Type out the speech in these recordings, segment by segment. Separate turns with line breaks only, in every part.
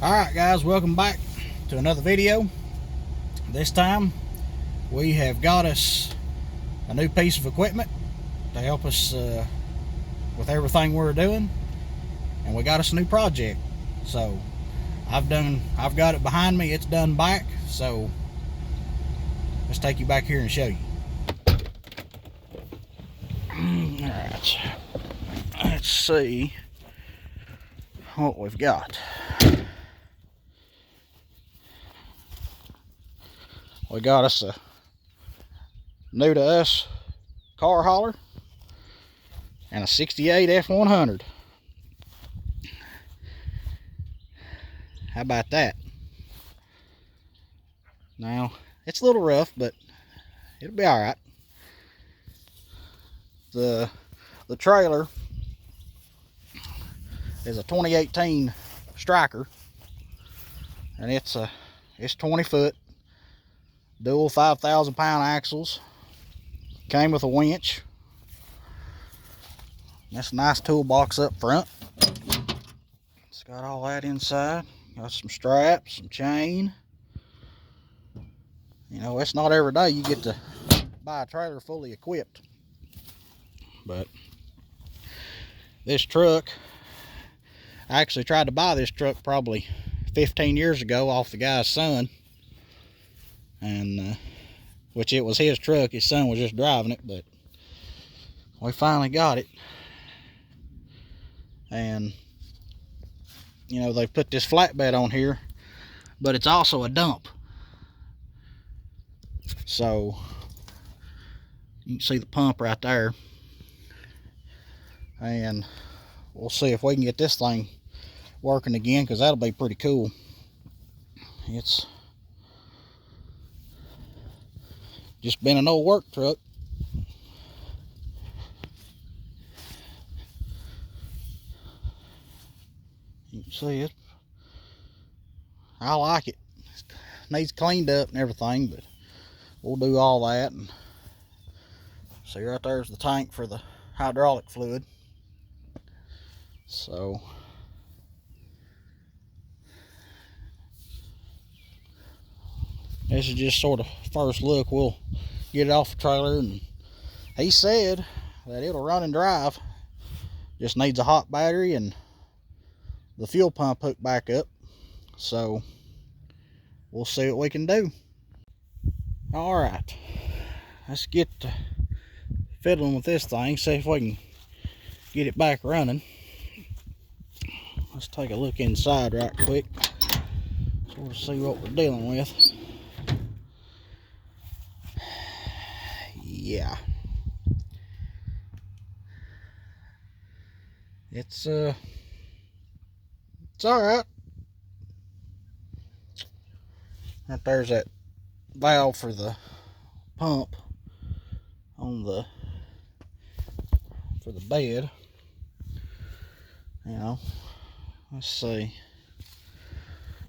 Alright guys, welcome back to another video. This time we have got us a new piece of equipment to help us with everything we're doing, and we got us a new project. So I've got it behind me, it's done back, so let's take you back here and show you. Alright, let's see what we've got. We got us a new to us car hauler and a 68 F100. How about that? Now, it's a little rough, but it'll be all right. The trailer is a 2018 Striker, and it's 20 foot, dual 5,000 pound axles. Came with a winch. That's a nice toolbox up front. It's got all that inside. Got some straps, some chain. You know, it's not every day you get to buy a trailer fully equipped. But this truck, I actually tried to buy this truck probably 15 years ago off the guy's son. And which it was his truck, his son was just driving it, but we finally got it. And you know, they put this flatbed on here, but it's also a dump. So you can see the pump right there, and we'll see if we can get this thing working again, because that'll be pretty cool. It's just been an old work truck. You can see it. I like it. It needs cleaned up and everything, but we'll do all that. And see, right there's the tank for the hydraulic fluid. So this is just sort of first look. We'll get it off the trailer, and he said that it'll run and drive. Just needs a hot battery and the fuel pump hooked back up. So we'll see what we can do. All right, let's get to fiddling with this thing, see if we can get it back running. Let's take a look inside right quick, so we'll see what we're dealing with. Yeah, it's all right. Right there's that valve for the pump on for the bed. You know, let's see.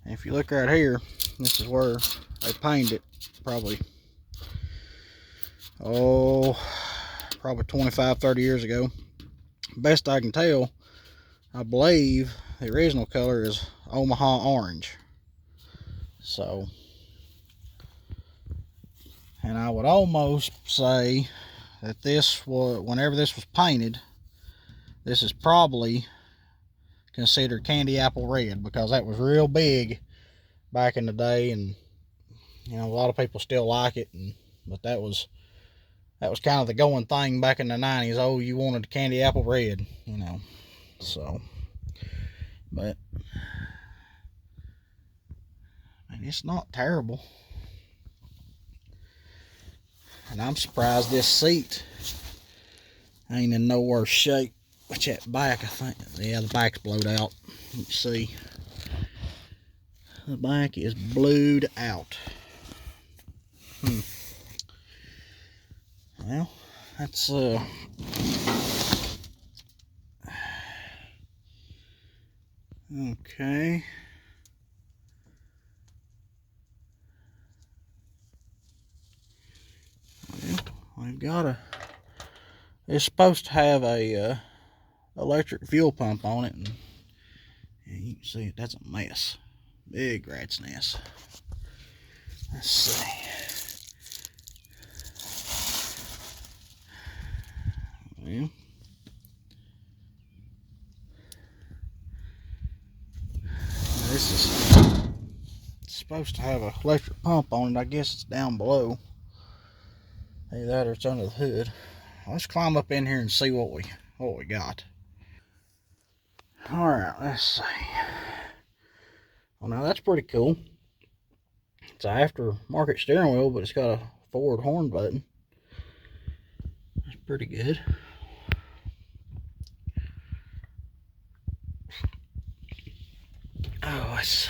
And if you look right here, this is where they painted it probably 25-30 years ago. Best I can tell, I believe the original color is Omaha orange. So, and I would almost say that this was, whenever this was painted, this is probably considered candy apple red, because that was real big back in the day, and you know, a lot of people still like it, but that was kind of the going thing back in the 90s. Oh, you wanted candy apple red, you know. So, but and it's not terrible. And I'm surprised this seat ain't in no worse shape. Which that back, I think, yeah, the back's blowed out. You can see the back is blued out. Well, that's okay. Well, we've got it's supposed to have a electric fuel pump on it, and you can see that's a mess. Big rat's nest. Let's see. Well, this is supposed to have an electric pump on it. I guess it's down below. Either that or it's under the hood. Let's climb up in here and see what we got. All right, let's see. Well, now that's pretty cool. It's an aftermarket steering wheel, but it's got a forward horn button. That's pretty good. Oh, let's see.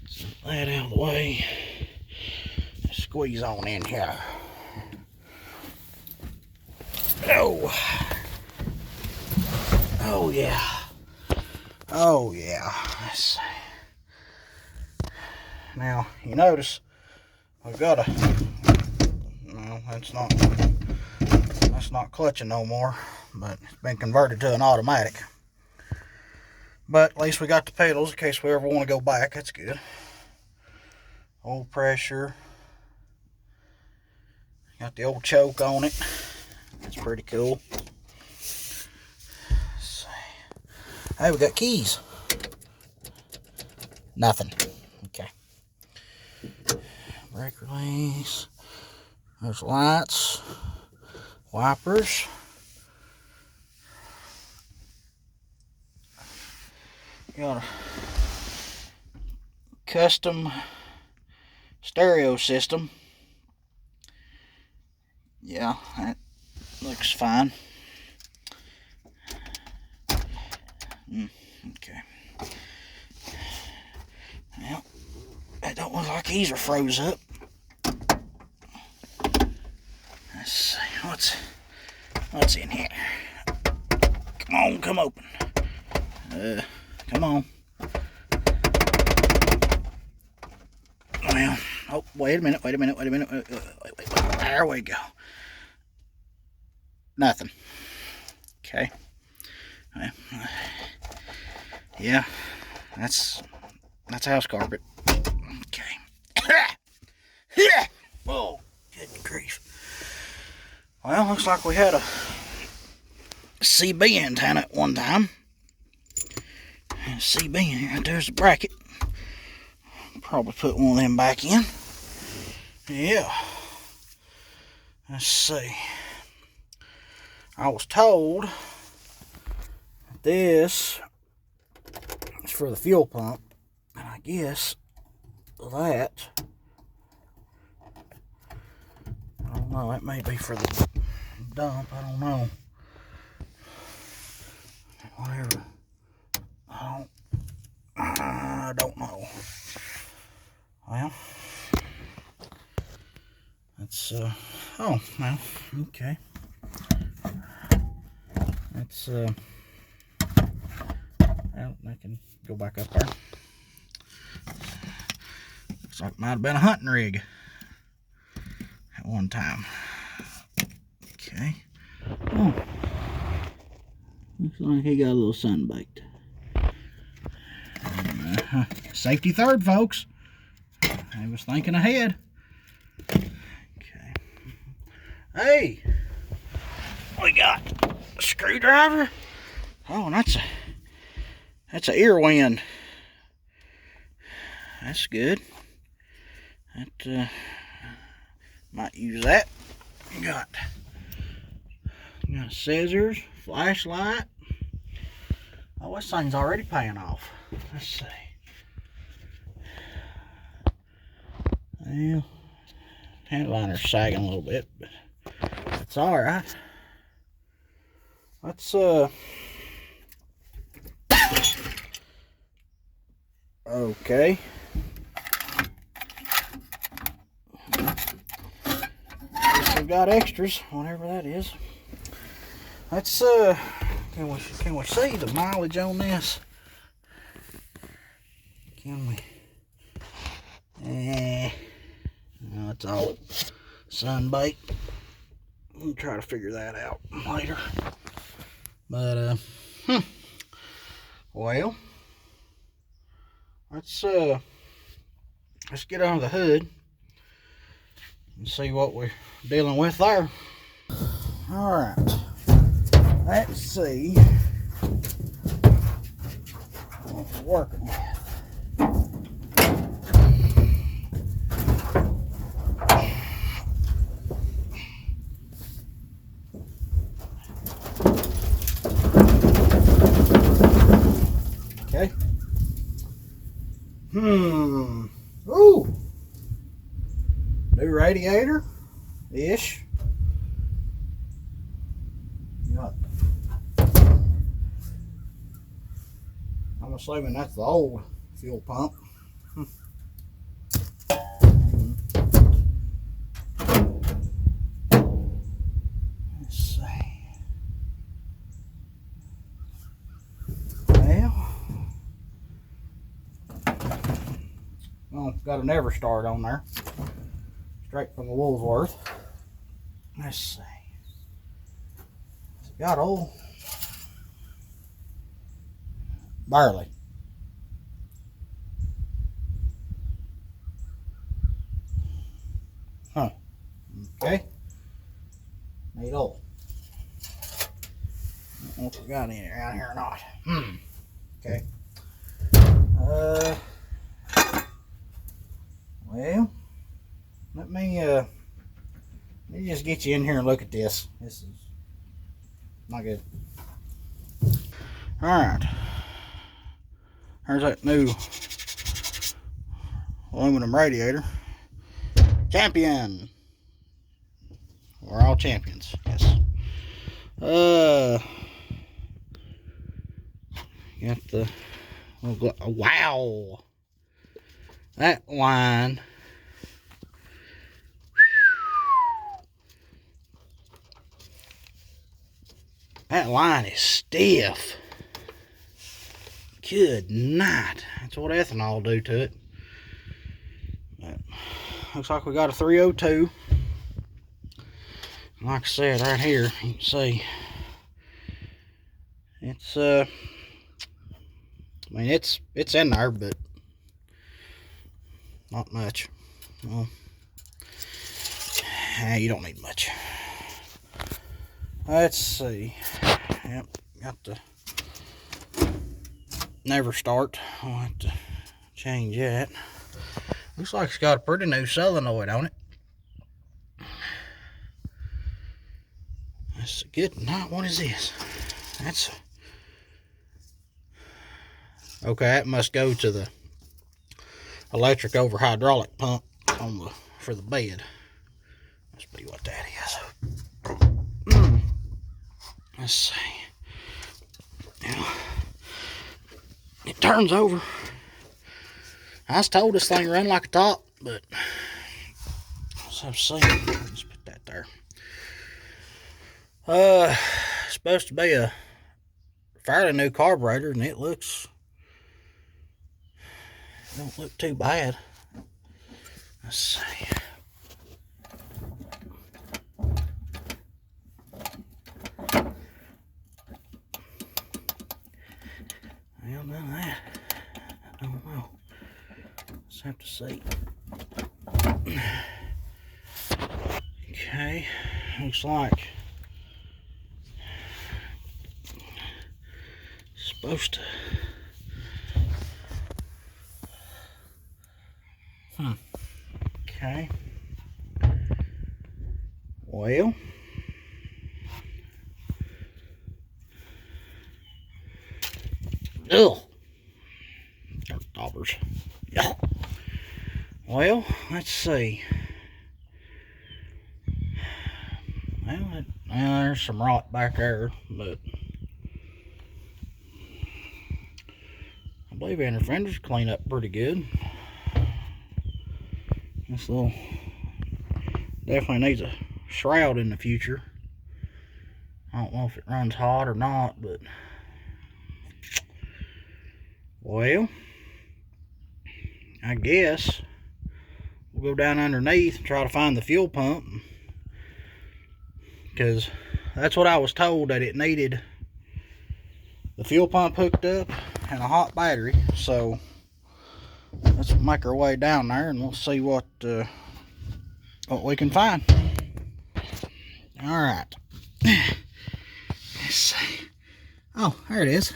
Set that out of the way. Squeeze on in here. Oh. Oh, yeah. Oh, yeah. Let's see. Now, you notice I've got a... No, that's not clutching no more, but it's been converted to an automatic. But at least we got the pedals in case we ever want to go back. That's good. Oil pressure. Got the old choke on it. That's pretty cool. Let's see. Hey, we got keys. Nothing. Okay. Brake release. There's lights. Wipers. Got a custom stereo system. Yeah, that looks fine. Okay. Well, it don't look like these are froze up. Let's see, what's in here? Come on, come open. Come on. Well, oh, wait a minute. Wait. There we go. Nothing. Okay. Well, yeah, that's house carpet. Okay. Oh, good grief. Well, looks like we had a CB antenna at one time. CB in here. There's the bracket. Probably put one of them back in. Yeah. Let's see. I was told this is for the fuel pump, and I guess that, I don't know, that may be for the dump. I don't know. Whatever. I don't know. Well, that's oh, well, okay. That's well, I can go back up there. Looks like it might have been a hunting rig at one time. Okay. Oh, looks like he got a little sunbaked. Safety third, folks. I was thinking ahead. Okay. Hey, we got a screwdriver. Oh, and that's a ear wind. That's good. That might use that. Got scissors, flashlight. Oh, this thing's already paying off. Let's see. Well, headliner's sagging a little bit, but it's all right. Let's okay. Guess we've got extras, whatever that is. Let's can we see the mileage on this? Can we? No, it's all sunbaked. We'll try to figure that out later. But well, let's get under the hood and see what we're dealing with there. All right, let's see what we're working with. Okay. Ooh. New radiator ish. I'm assuming that's the old fuel pump. Let's see. Well, got an Ever Start on there, straight from the Woolworth. Let's see. It's got oil. Barely. Huh. Okay. Need oil. I don't know if we got any around here or not. Okay. Well, let me just get you in here and look at this. This is not good. All right. There's that new aluminum radiator. Champion. We're all champions. Yes. Got the wow. That line. That line is stiff. Good night. That's what ethanol do to it. But looks like we got a 302. Like I said, right here, you can see it's I mean it's in there, but not much. Well, you don't need much. Let's see. Yep, got the Never Start. I'll have to change that. Looks like it's got a pretty new solenoid on it. That's a good night. What is this? That's okay. That must go to the electric over hydraulic pump on the for the bed. Must be what that is. Let's see. Now, it turns over. I was told this thing run like a top, but let's have to see. Let's put that there. It's supposed to be a fairly new carburetor, and it don't look too bad. Let's see. Well, none of that. I don't know. Let's have to see. Okay, looks like it's supposed to. Okay. Well, dollars. Yeah. Well, let's see. Well, there's some rot back there, but I believe inner fenders clean up pretty good. This little definitely needs a shroud in the future. I don't know if it runs hot or not, but well, I guess we'll go down underneath and try to find the fuel pump, because that's what I was told, that it needed the fuel pump hooked up and a hot battery. So let's make our way down there and we'll see what we can find. All right. Let's see. Oh, there it is.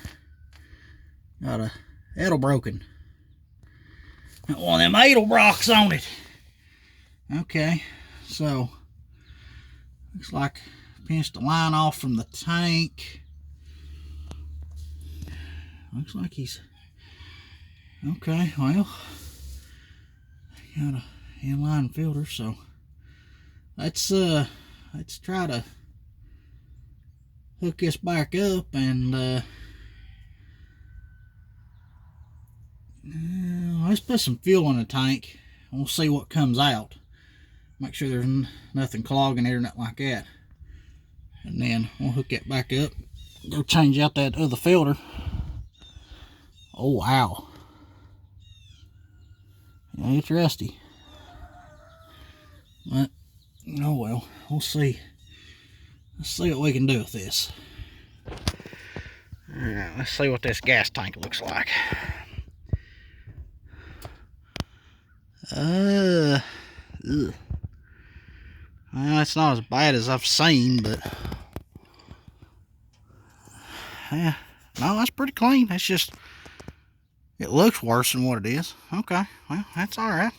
Got a Edelbroken. Got one of them Edelbrocks on it. Okay, so looks like pinched the line off from the tank. Looks like he's okay. Well, got a inline filter, so let's try to hook this back up and let's put some fuel in the tank and we'll see what comes out. Make sure there's nothing clogging it or nothing like that, and then we'll hook it back up, go change out that other filter. Oh wow, yeah, it's rusty, but oh well, we'll see. Let's see what we can do with this. Alright, let's see what this gas tank looks like. Well, it's not as bad as I've seen, but yeah, no, that's pretty clean. It's just, it looks worse than what it is. Okay, well, that's all right.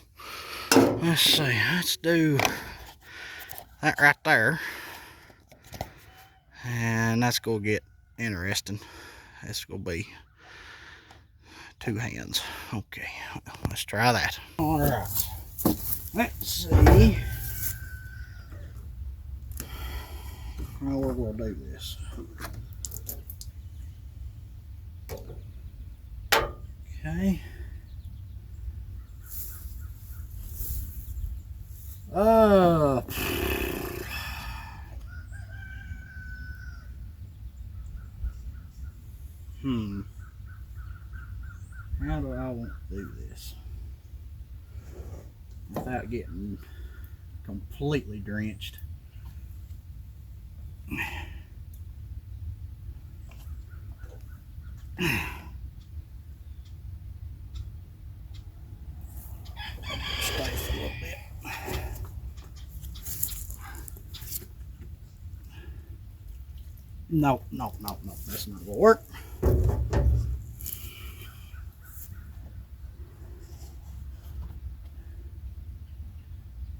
Let's see, let's do that right there, and that's gonna get interesting. It's gonna be two hands. Okay, well, let's try that. All right, let's see how we're gonna do this. Okay. How do I want to do this without getting completely drenched? Stay for a little bit. No, that's not gonna work.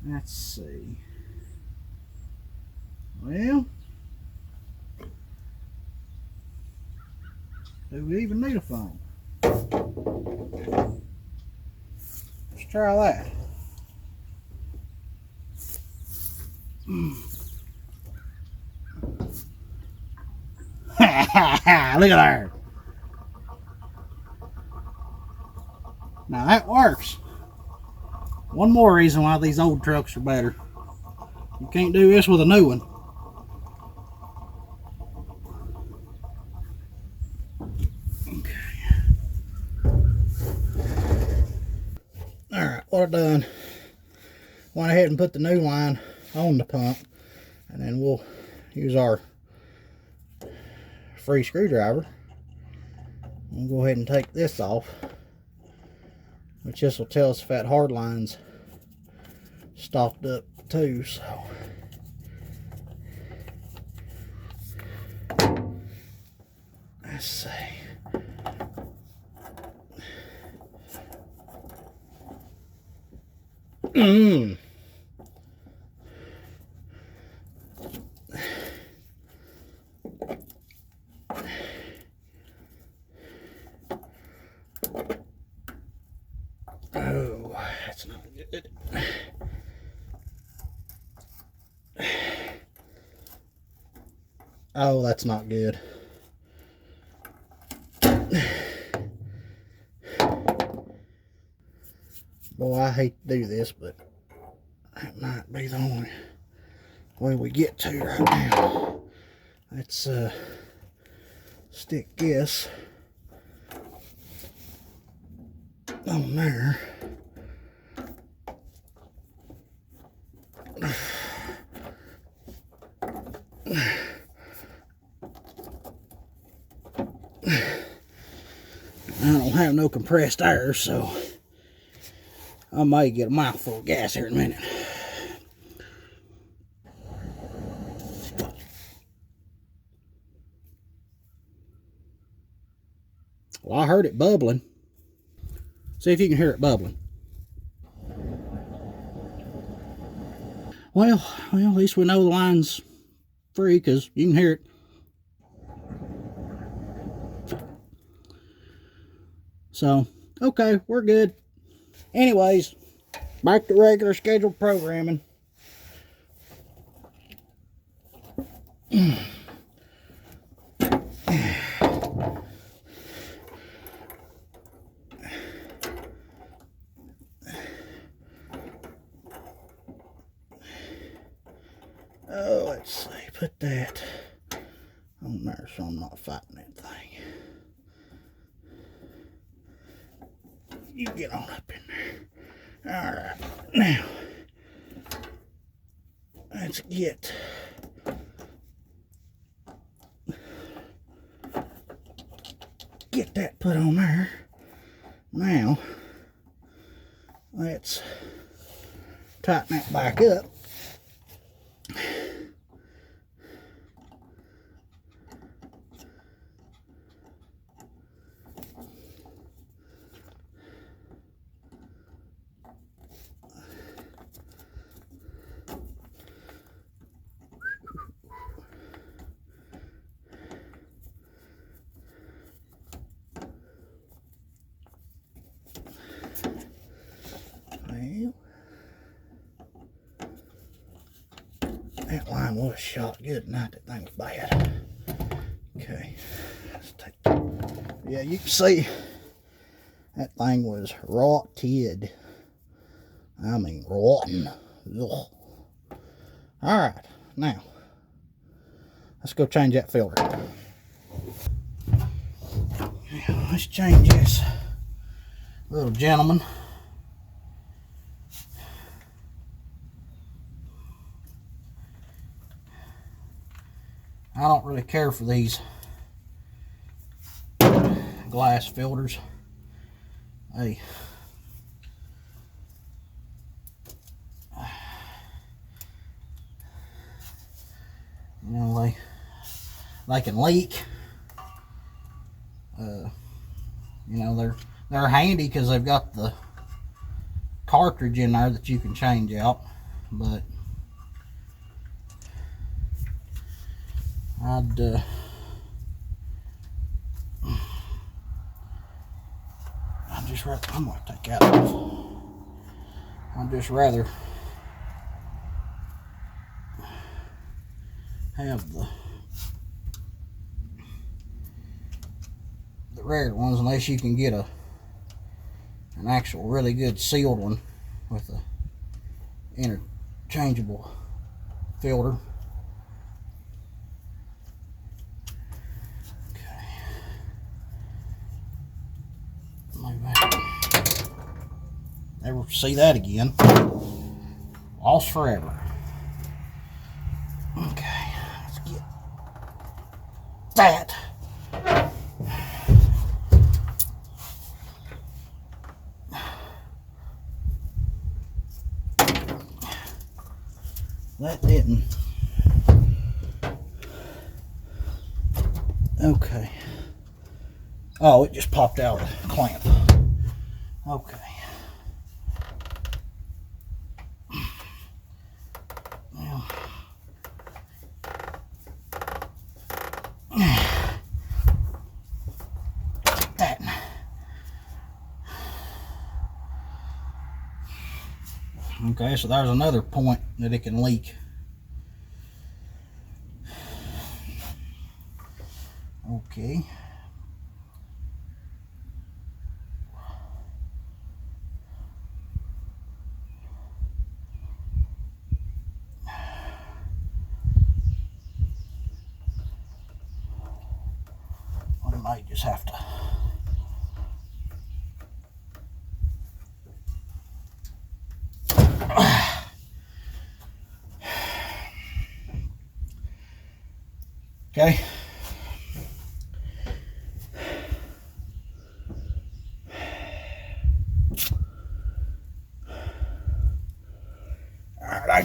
Let's see. Well, do we even need a phone? Let's try that. Look at there. Now that works. One more reason why these old trucks are better. You can't do this with a new one. Okay. Alright, what I've done, went ahead and put the new line on the pump, and then we'll use our free screwdriver. We'll go ahead and take this off, which this will tell us if that hard line's stopped up too. So let's see. Oh, that's not good. Oh, that's not good. Boy, I hate to do this, but that might be the only way we get to right now. Let's stick this on there. I don't have no compressed air, so I may get a mouthful of gas here in a minute. Well, I heard it bubbling. See if you can hear it bubbling. Well, at least we know the line's free because you can hear it. So, okay, we're good. Anyways, back to regular scheduled programming. Oh, let's see, put that on there so I'm not fighting that thing. You get on up in there. Alright, now, let's get that put on there. Now, let's tighten that back up. Well, that line was shot good tonight. That thing was bad. Okay, let's take that. Yeah, you can see that thing was rotted. I mean, rotten. Ugh. Alright, now, let's go change that filter. Now, let's change this little gentleman. I don't really care for these glass filters. Hey, you know, they can leak. You know, they're handy because they've got the cartridge in there that you can change out, but I'm gonna take that off. I'd just rather have the rare ones, unless you can get an actual really good sealed one with a interchangeable filter. Never see that again. Lost forever. Okay, let's get that. That didn't. Okay. Oh, it just popped out of the clamp. Okay. Now, that. Okay, so there's another point that it can leak. Okay. I might just have to okay.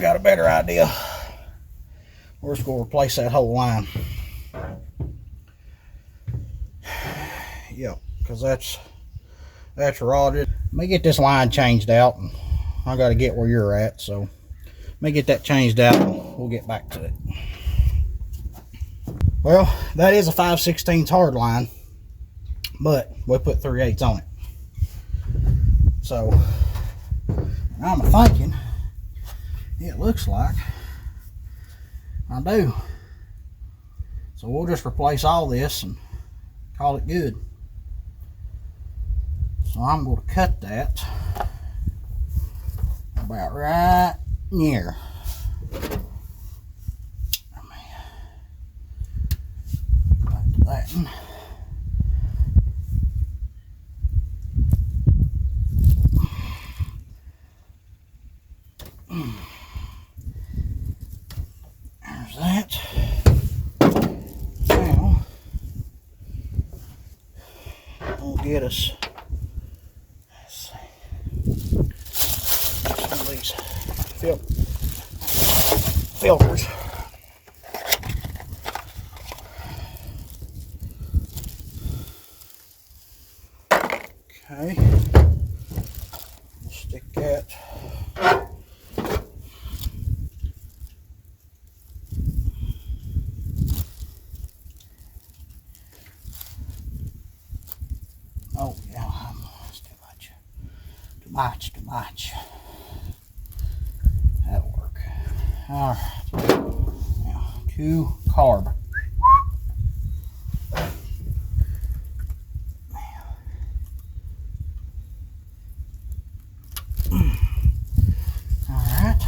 got a better idea. We're just going to replace that whole line. Yep, because that's rotted. Let me get this line changed out. I got to get where you're at, so let me get that changed out and we'll get back to it. Well, that is a 5/16 hard line, but we put 3/8 on it. So I'm thinking it looks like I do. So we'll just replace all this and call it good. So I'm going to cut that about right near. Back to that one. There's that. Now we'll get us. Some of these filters. Okay, we'll stick that. Oh yeah, that's too much. Too much. That'll work. All right. Now, 2 carb. All right.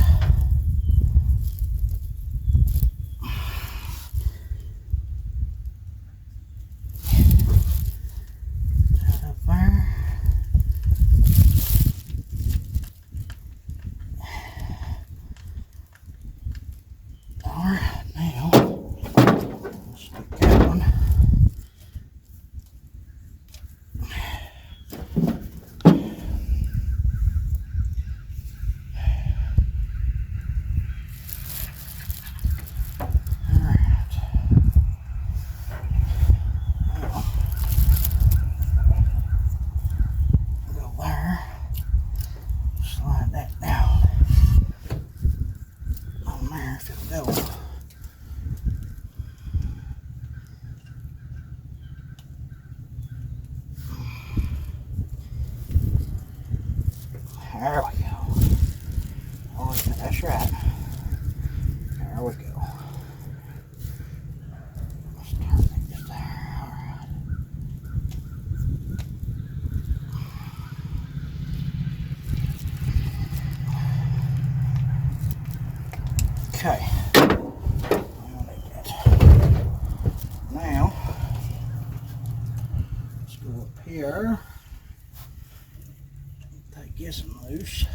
That up there. All right, now let's stick that one. There we go. Oh yeah, that's right. There we go. Let's turn it just there. Alright. Okay. Now, let's go up here. Take this one loose.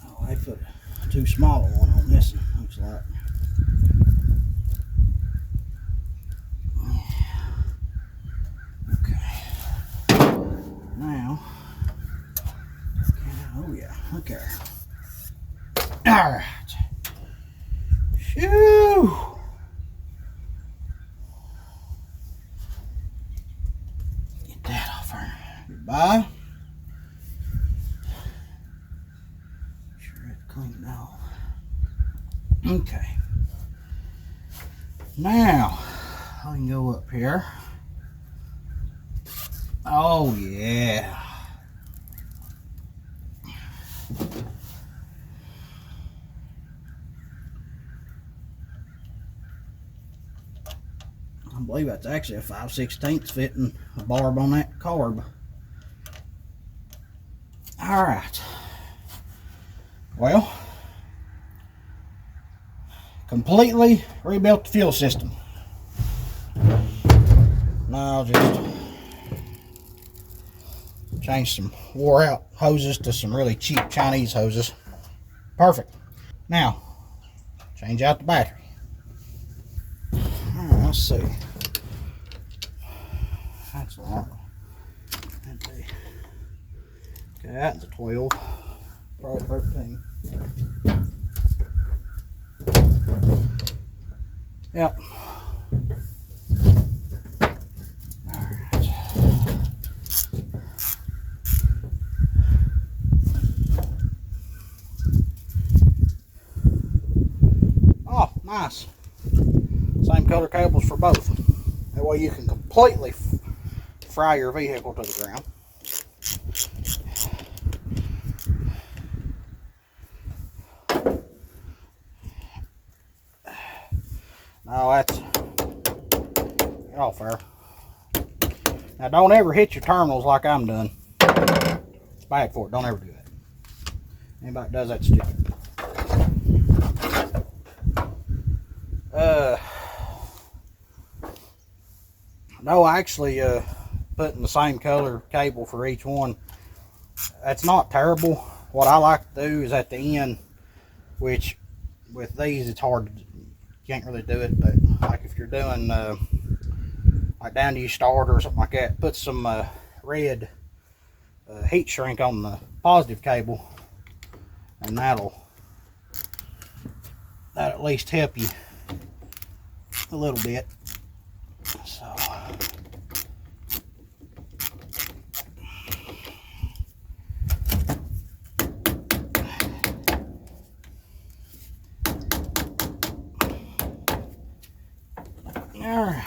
Oh, they put a too small one on this one, looks like. Okay. Now, oh yeah, okay. All right. Shoo! Get that off her. Goodbye. Sure it's cleaned off. Okay. Now, I can go up here. Oh yeah. I believe that's actually a 5/16 fitting a barb on that carb. All right. Well, completely rebuilt the fuel system. Now I'll just change some wore out hoses to some really cheap Chinese hoses. Perfect. Now, change out the battery. All right, let's see. That's a lot. Okay, that's a 12. Probably 13. Yep. Alright. Oh, nice. Same color cables for both. That way you can completely fry your vehicle to the ground. No, that's all fair. Now don't ever hit your terminals like I'm doing. It's bad for it. Don't ever do that. Anybody that does that's stupid. No, actually putting the same color cable for each one, that's not terrible. What I like to do is at the end, which with these it's hard to, can't really do it, but like if you're doing like down to you start or something like that, put some red heat shrink on the positive cable, and that'll at least help you a little bit. So all right,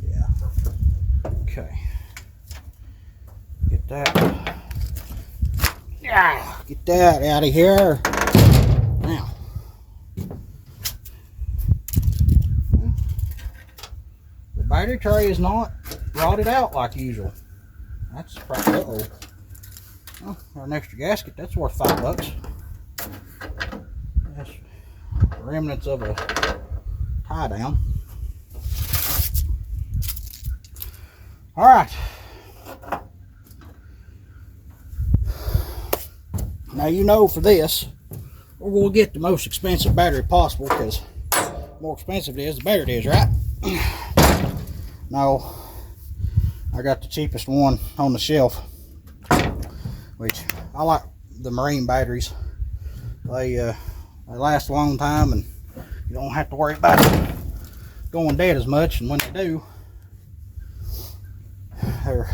yeah, okay, get that, yeah, get that out of here. Now the battery tray is not rotted out like usual. That's probably, oh, an extra gasket, that's worth $5. That's remnants of a tie down. All right. Now you know for this, we're going to get the most expensive battery possible, because the more expensive it is, the better it is, right? No, I got the cheapest one on the shelf, which I like the marine batteries. They last a long time, and you don't have to worry about going dead as much. And when they do, they're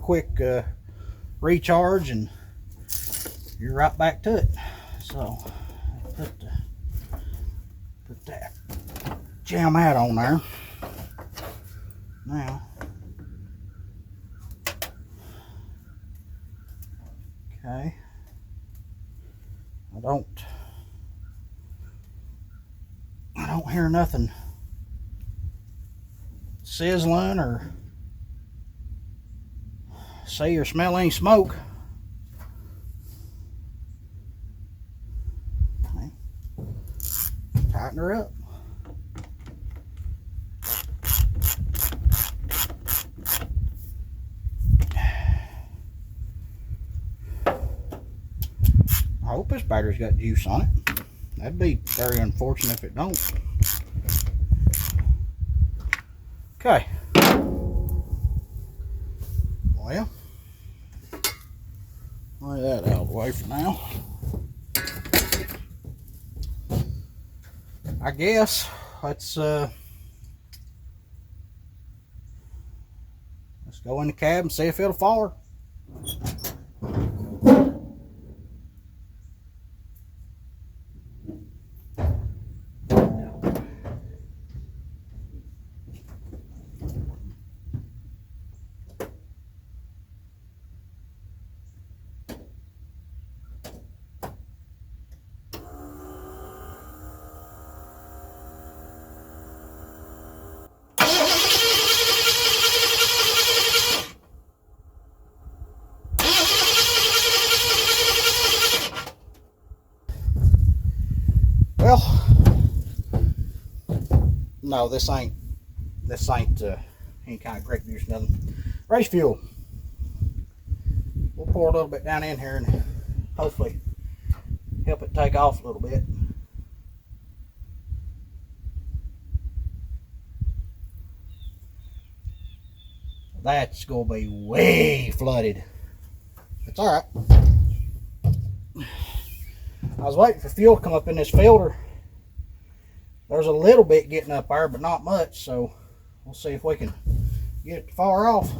quick recharge, and you're right back to it. So put that jam out on there. Now, okay, I don't hear nothing sizzling or see or smell any smoke. Okay. Tighten her up. I hope this battery's got juice on it. That'd be very unfortunate if it don't. Okay. Well, lay that out of the way for now. I guess let's go in the cab and see if it'll fire. Well, no, this ain't any kind of grape juice, nothing. Race fuel. We'll pour a little bit down in here and hopefully help it take off a little bit. That's gonna be way flooded. It's all right. I was waiting for fuel to come up in this filter. There's a little bit getting up there, but not much, so we'll see if we can get it far off.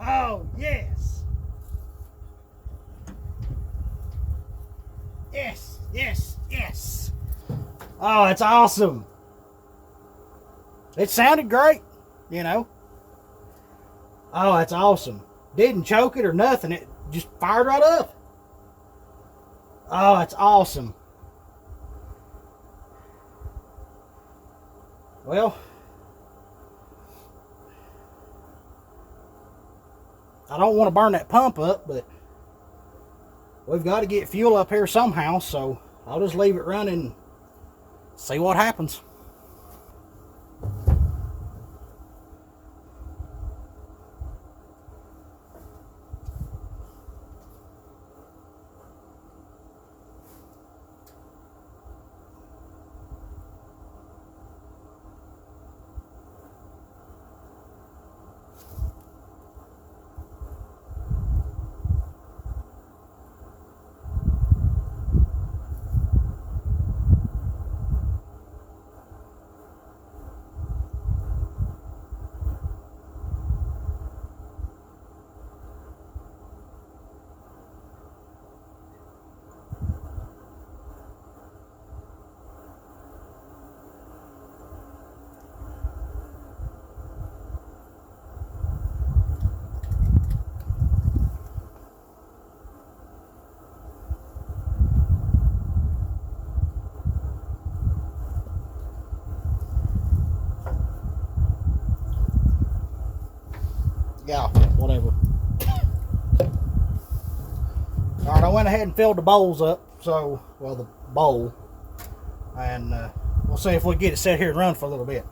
Oh, yes. Yes, yes, yes. Oh, it's awesome. It sounded great, you know. Oh, that's awesome. Didn't choke it or nothing. It just fired right up. Oh, that's awesome. Well, I don't want to burn that pump up, but we've got to get fuel up here somehow, so I'll just leave it running and see what happens. Yeah, whatever. All right, I went ahead and filled the bowls up, so, well, the bowl, and we'll see if we get it set here and run for a little bit.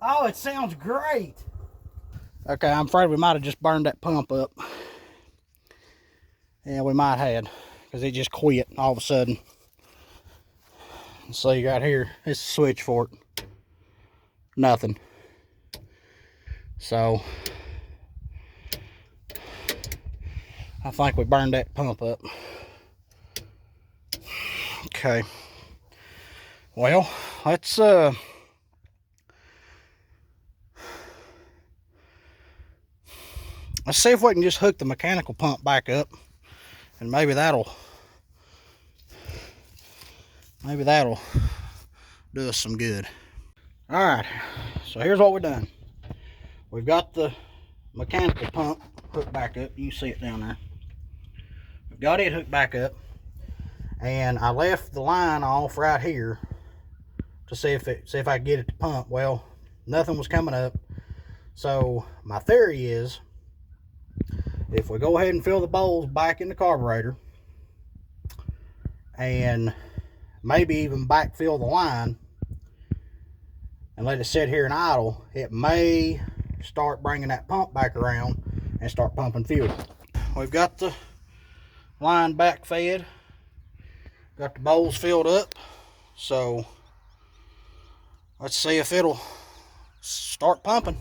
Oh, it sounds great. Okay, I'm afraid we might have just burned that pump up. Yeah, we might have, because it just quit all of a sudden. See right here, it's a switch for it. Nothing. So, I think we burned that pump up. Okay. Well, let's see if we can just hook the mechanical pump back up, and maybe that'll do us some good. All right, so here's what we've done. We've got the mechanical pump hooked back up. You can see it down there. We've got it hooked back up, and I left the line off right here to see if I could get it to pump. Well, nothing was coming up. So my theory is, if we go ahead and fill the bowls back in the carburetor, and maybe even backfill the line and let it sit here and idle, it may start bringing that pump back around and start pumping fuel. We've got the line back fed, got the bowls filled up, so let's see if it'll start pumping.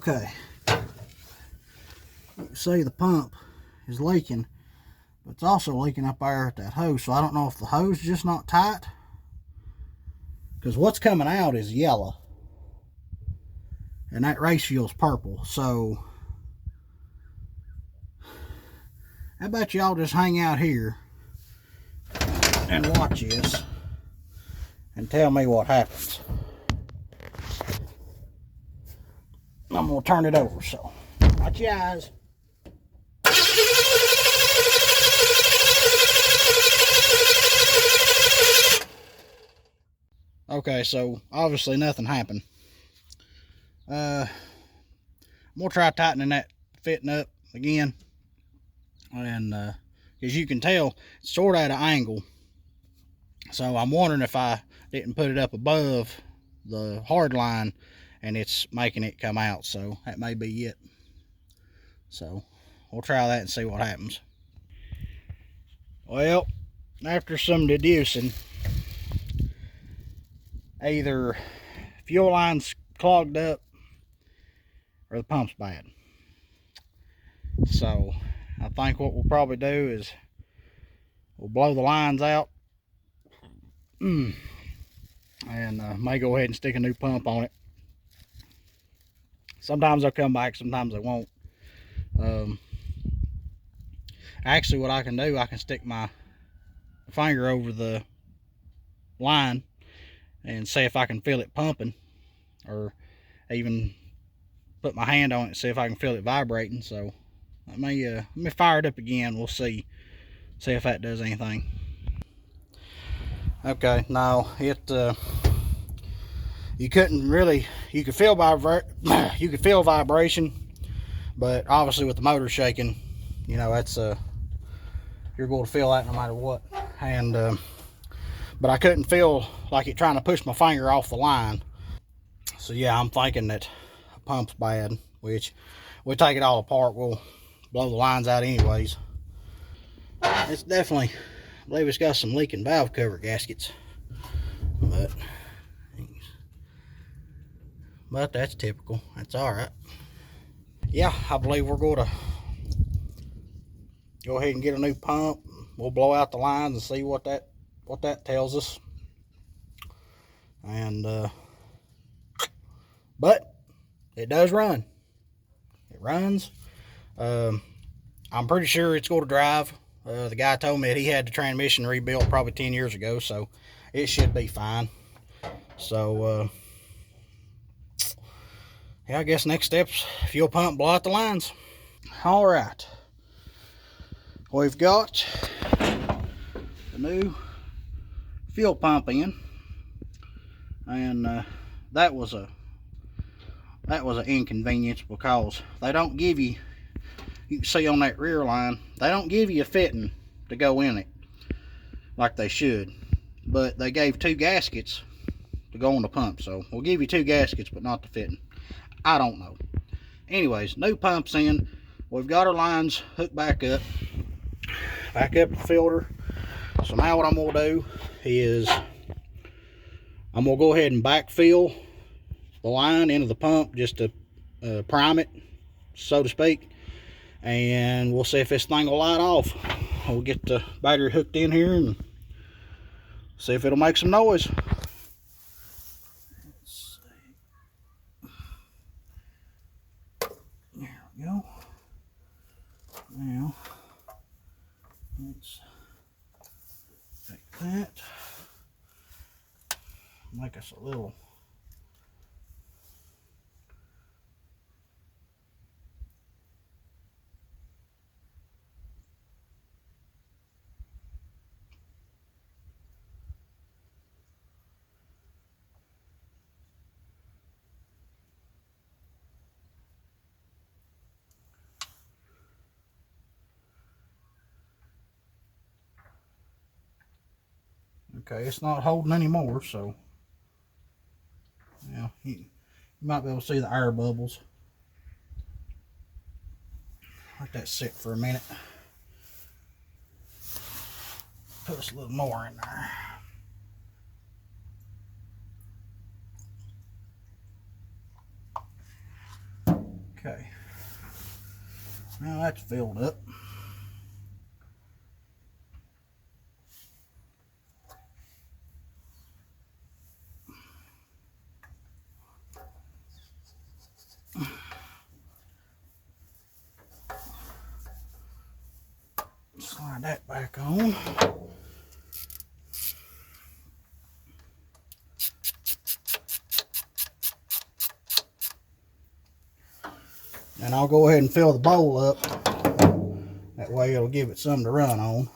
Okay. You can see the pump is leaking, but it's also leaking up there at that hose. So I don't know if the hose is just not tight, because what's coming out is yellow and that race fuel's purple. So how about y'all just hang out here and watch this and tell me what happens. I'm gonna turn it over, so watch your eyes. Okay, so obviously nothing happened. I'm gonna try tightening that fitting up again, and as you can tell, it's sort of at an angle. So I'm wondering if I didn't put it up above the hard line and it's making it come out. So that may be it. So we'll try that and see what happens. Well, after some deducing, either fuel line's clogged up or the pump's bad. So I think what we'll probably do is we'll blow the lines out and may go ahead and stick a new pump on it. Sometimes they'll come back, sometimes they won't. Actually, what I can do, I can stick my finger over the line and see if I can feel it pumping, or even put my hand on it and see if I can feel it vibrating. So let me fire it up again. We'll see if that does anything. Okay, now it you could feel vibration, but obviously with the motor shaking, you know, that's you're going to feel that no matter what. And but I couldn't feel like it trying to push my finger off the line. So yeah, I'm thinking that the pump's bad, which we'll take it all apart. We'll blow the lines out anyways. It's definitely, I believe it's got some leaking valve cover gaskets, but that's typical. That's all right. Yeah, I believe we're going to go ahead and get a new pump. We'll blow out the lines and see what that tells us. And but it does run. It runs. I'm pretty sure it's going to drive. The guy told me that he had the transmission rebuilt probably 10 years ago, so it should be fine. So yeah, I guess next steps, fuel pump, blow out the lines. All right, we've got the new fuel pump in, and that was an inconvenience, because they don't give you can see on that rear line, they don't give you a fitting to go in it like they should, but they gave 2 gaskets to go on the pump. So we'll give you 2 gaskets, but not the fitting. I don't know. Anyways, new pump's in. We've got our lines hooked back up the filter. So now what I'm going to do is I'm going to go ahead and backfill the line into the pump just to prime it, so to speak, and we'll see if this thing will light off. We'll get the battery hooked in here and see if it'll make some noise. Let's see. There we go. Now let's take that, make us a little okay, it's not holding anymore, so yeah, you might be able to see the air bubbles. Let that sit for a minute. Put us a little more in there. Now that's filled up. Slide that back on. And I'll go ahead and fill the bowl up. That way it'll give it something to run on.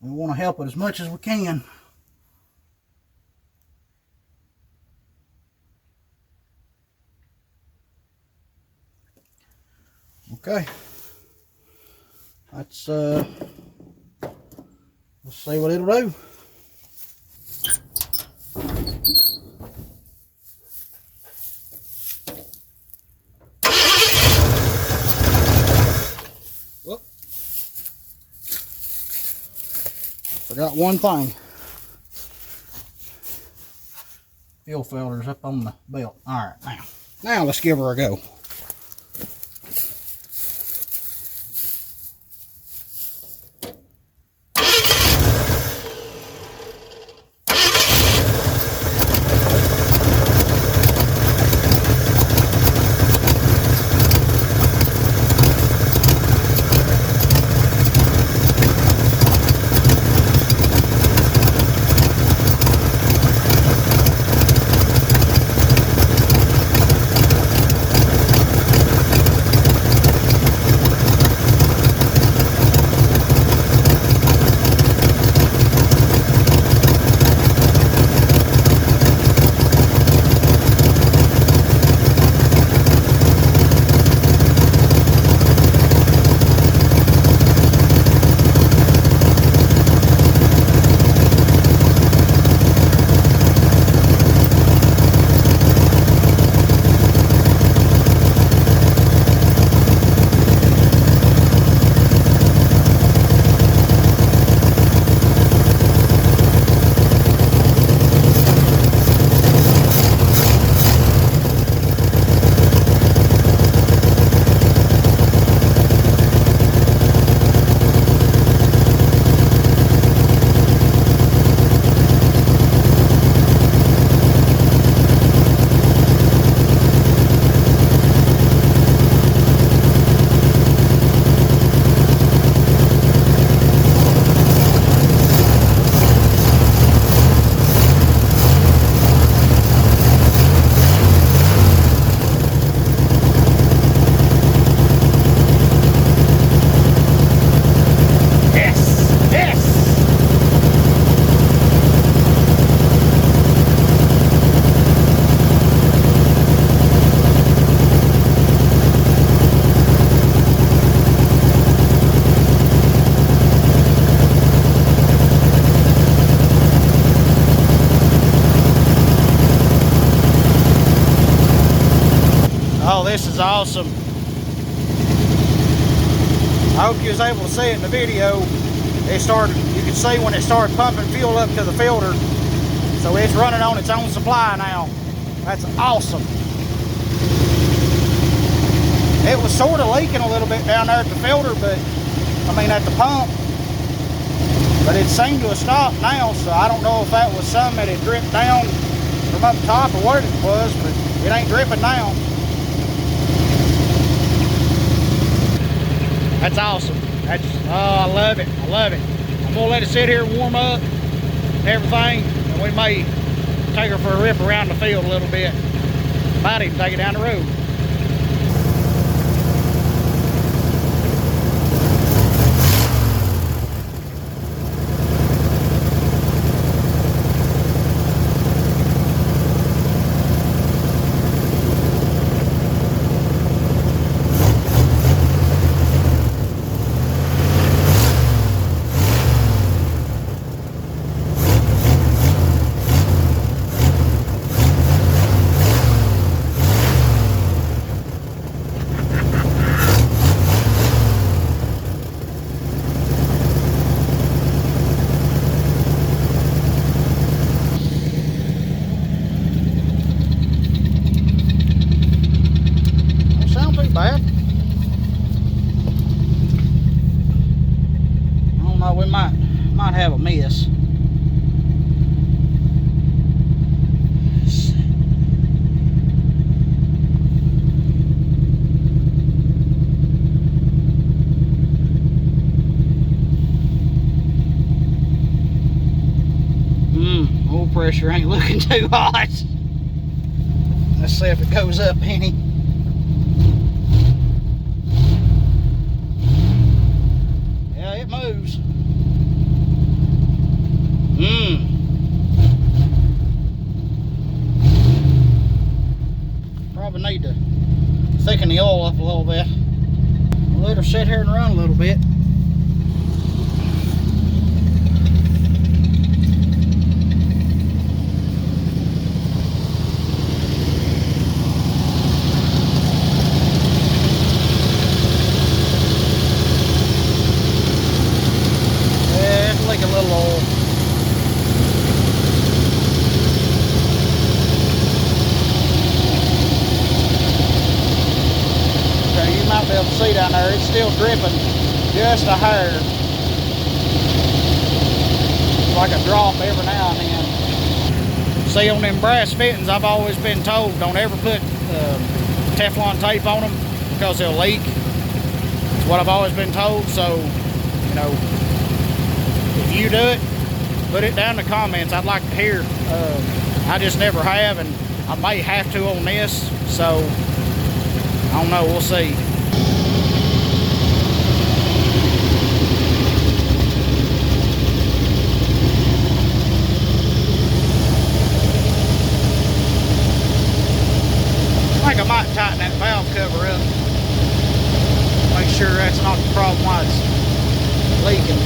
We want to help it as much as we can. Okay. Let's see what it'll do. Whoop. Forgot one thing. Fuel filter's up on the belt. Alright, now let's give her a go. This is awesome. I hope you was able to see it in the video. You can see when it started pumping fuel up to the filter. So it's running on its own supply now. That's awesome. It was sort of leaking a little bit down there at the filter, but at the pump. But it seemed to have stopped now, so I don't know if that was some that had dripped down from up top or what it was, but it ain't dripping now. That's awesome. I love it. I love it. I'm gonna let it sit here and warm up and everything, and we may take her for a rip around the field a little bit. Might even take it down the road. pressure ain't looking too hot. Let's see if it goes up any. Yeah, it moves. Probably need to thicken the oil up a little bit. Let her sit here and run a little bit. Yeah, it's leaking a little oil. Okay, you might be able to see down there, it's still dripping just a hair. Like a drop every now and then. See, on them brass fittings, I've always been told don't ever put Teflon tape on them because they'll leak. It's what I've always been told. So, you know, if you do it, put it down in the comments. I'd like to hear. I just never have, and I may have to on this. So, I don't know. We'll see. I think I might tighten that valve cover up. Make sure that's not the problem why it's leaking.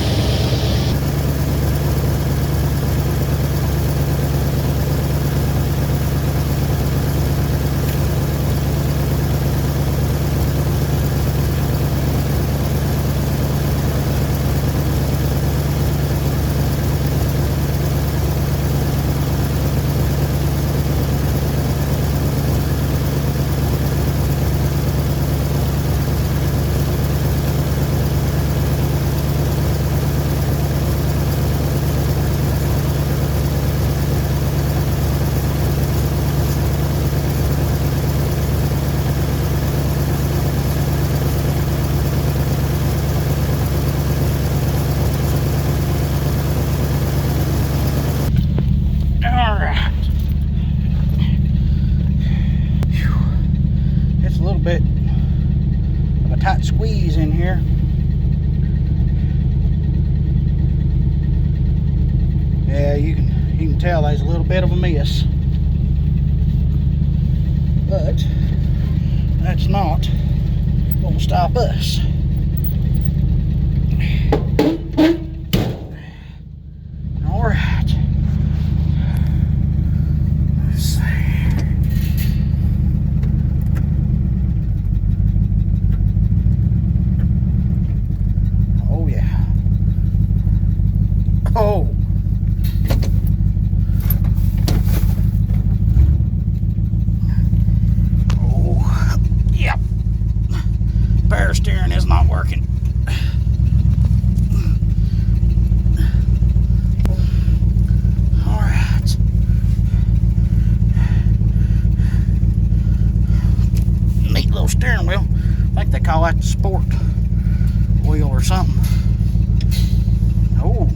Bit of a tight squeeze in here. Yeah, you can tell there's a little bit of a miss, but that's not gonna stop us. All right. Let's see. Oh, oh, yep. Power steering is not working. All right. Neat little steering wheel. I think they call that the sport wheel or something. Oh.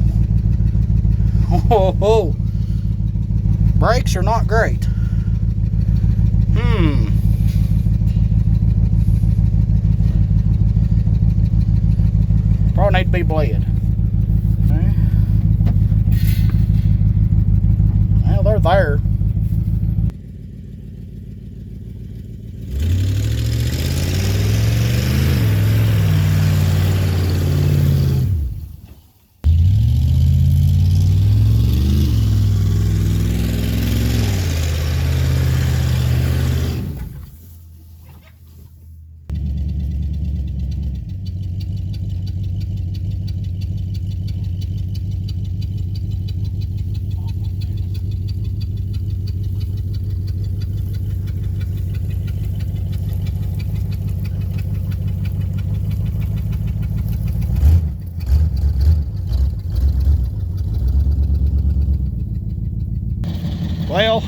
Oh, brakes are not great. Probably need to be bled. Okay. Well, they're there. Well,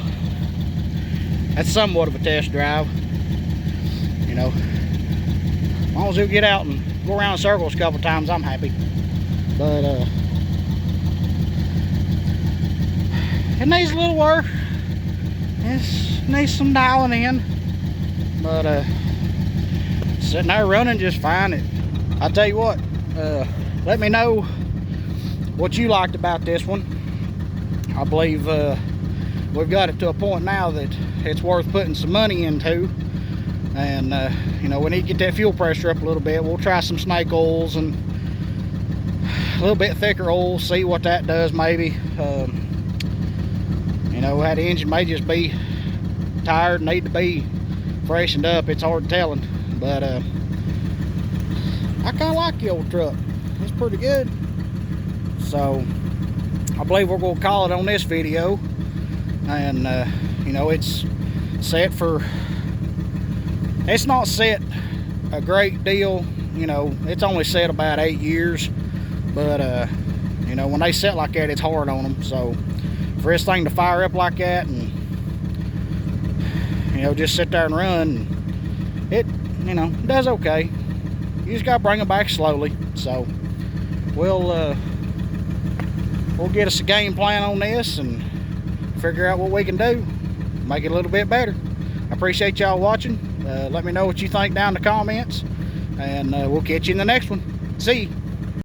that's somewhat of a test drive. You know, as long as we get out and go around in circles a couple times, I'm happy. But it needs a little work. It needs some dialing in, but sitting there running just fine. I tell you what, let me know what you liked about this one. I believe we've got it to a point now that it's worth putting some money into, and you know, we need to get that fuel pressure up a little bit. We'll try some snake oils and a little bit thicker oil, see what that does. Maybe you know, that engine may just be tired and need to be freshened up. It's hard telling, but I kind of like the old truck. It's pretty good. So I believe we're going to call it on this video. And you know, it's set for, it's not set a great deal, you know, it's only set about 8 years, but you know, when they set like that, it's hard on them. So for this thing to fire up like that and, you know, just sit there and run, it, you know, does okay. You just gotta bring it back slowly. So we'll get us a game plan on this and figure out what we can do, make it a little bit better. I appreciate y'all watching. Let me know what you think down in the comments, and we'll catch you in the next one. See you.